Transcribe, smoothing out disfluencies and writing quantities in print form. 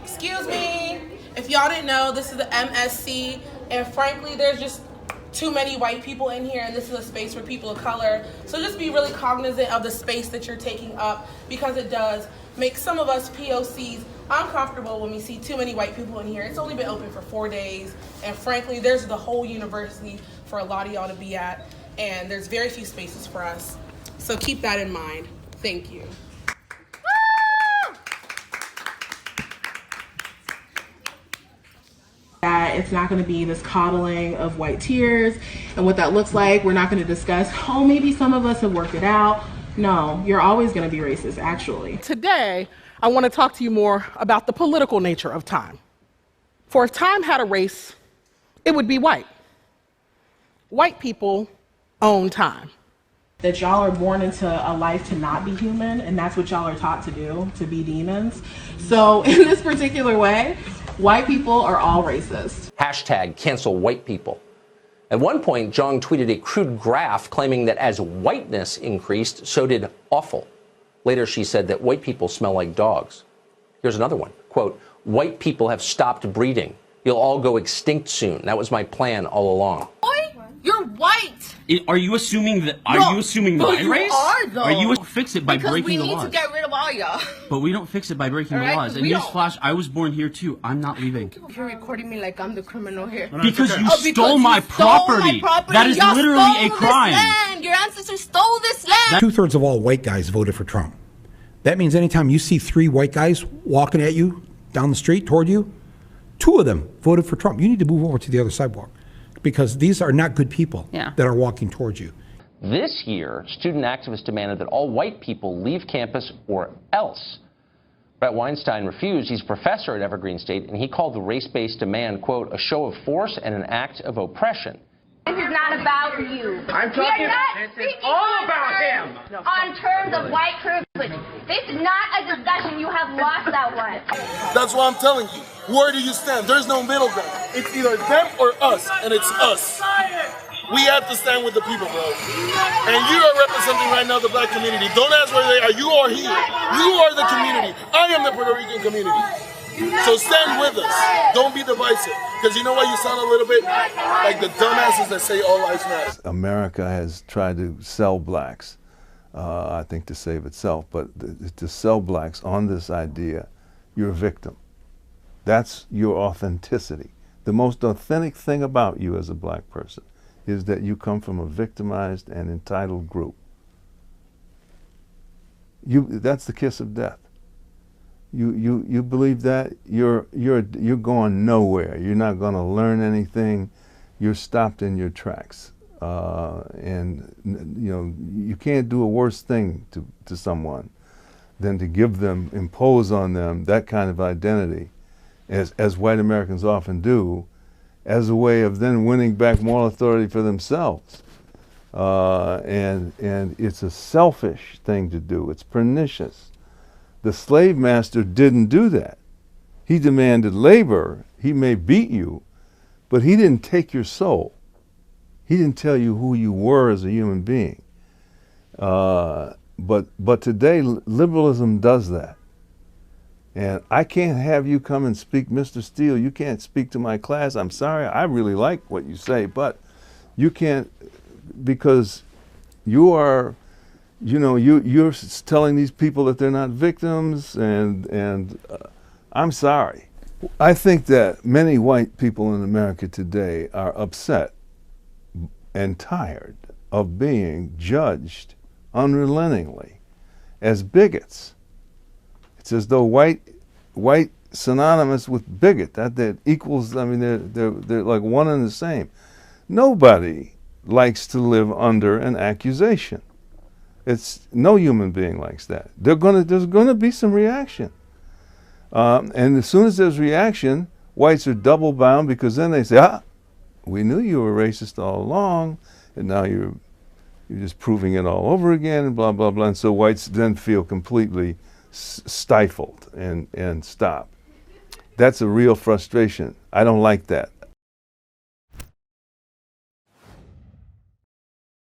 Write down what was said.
Excuse me. If y'all didn't know, this is the MSC, and frankly, there's just too many white people in here, and this is a space for people of color. So just be really cognizant of the space that you're taking up, because it does make some of us POCs uncomfortable when we see too many white people in here. It's only been open for 4 days, and frankly, there's the whole university for a lot of y'all to be at, and there's very few spaces for us. So keep that in mind. Thank you. That it's not going to be this coddling of white tears and what that looks like. We're not going to discuss, oh, maybe some of us have worked it out. No, you're always going to be racist, actually. Today, I want to talk to you more about the political nature of time. For if time had a race, it would be white. White people own time. That y'all are born into a life to not be human, and that's what y'all are taught to do, to be demons. So in this particular way, white people are all racist. Hashtag cancel white people. At one point, Jong tweeted a crude graph claiming that as whiteness increased, so did awful. Later, she said that white people smell like dogs. Here's another one. Quote, white people have stopped breeding. You'll all go extinct soon. That was my plan all along. You're white. Are you assuming that? Are you assuming my race? Are, though. Are you fix it by because breaking the laws? we need to get rid of all y'all. But we don't fix it by breaking the laws. And newsflash, I was born here too. I'm not leaving. You're recording me like I'm the criminal here. Because you stole my property. That is literally a crime. Land. Your ancestors stole this land. 2/3 of all white guys voted for Trump. That means anytime you see 3 white guys walking at you down the street toward you, 2 of them voted for Trump. You need to move over to the other sidewalk, because these are not good people that are walking towards you. This year, student activists demanded that all white people leave campus or else. Brett Weinstein refused. He's a professor at Evergreen State, and he called the race-based demand, quote, a show of force and an act of oppression. This is not about you. I'm talking about this is all about him. On terms of white privilege. This is not a discussion. You have lost that one. That's what I'm telling you. Where do you stand? There's no middle ground. It's either them or us, and it's us. We have to stand with the people, bro. And you are representing right now the black community. Don't ask where they are. You are here. You are the community. I am the Puerto Rican community. So stand with us. Don't be divisive. Because you know what? You sound a little bit like the dumbasses that say all lives matter. America has tried to sell blacks, I think to save itself, but to sell blacks on this idea, you're a victim. That's your authenticity. The most authentic thing about you as a black person is that you come from a victimized and entitled group. That's the kiss of death. You believe that you're going nowhere. You're not going to learn anything. You're stopped in your tracks, and you can't do a worse thing to someone than to impose on them that kind of identity, as white Americans often do, as a way of then winning back moral authority for themselves. And it's a selfish thing to do. It's pernicious. The slave master didn't do that. He demanded labor. He may beat you, but he didn't take your soul. He didn't tell you who you were as a human being. But today, liberalism does that. And I can't have you come and speak, Mr. Steele, you can't speak to my class. I'm sorry, I really like what you say, but you can't, because you are, you're telling these people that they're not victims, and I'm sorry. I think that many white people in America today are upset and tired of being judged unrelentingly as bigots. It's as though white synonymous with bigot, that equals, I mean, they're like one and the same. Nobody likes to live under an accusation. No human being likes that. There's gonna be some reaction. And as soon as there's reaction, whites are double bound, because then they say, we knew you were racist all along, and now you're just proving it all over again, and blah, blah, blah. And so whites then feel completely stifled and stop. That's a real frustration. I don't like that.